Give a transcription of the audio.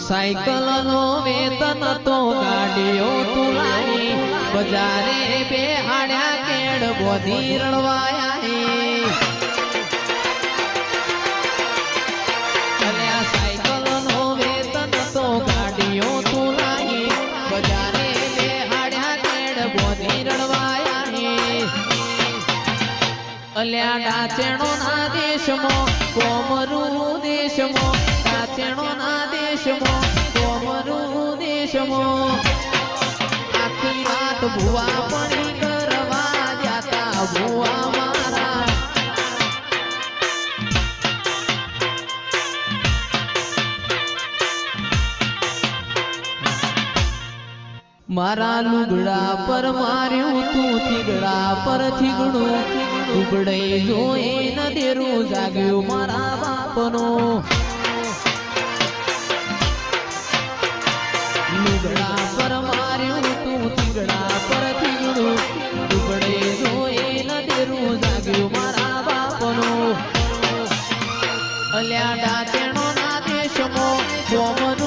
cycle no वेतन तो गाड़ियों तुलाई बजारे बेहाड्या केड़ बोधी रड़वाया अल्या साइकल नो वेतन तो गाड़ियों तुलाई बजारे बेहाड्या केड़ बोधी रड़वाया अल्या डाचेणो ना देश मो कोमरू देश मो डाचेणो ना देश मो कोमरू देश मो आखी रात भुआ पड़ी करवा जाता भुआ मारा मारा लुगड़ा पर मार्यू तू थीगड़ा पर थीगड़ू उबड़े जोए न देरू जाग्यो मारा बापनो लुगड़ा पर मार्यू तू थीगड़ा पर थीगड़ू उबड़े जोए न देरू जाग्यो मारा बापनो अल्या डाचेणो ना देश मो कोमरू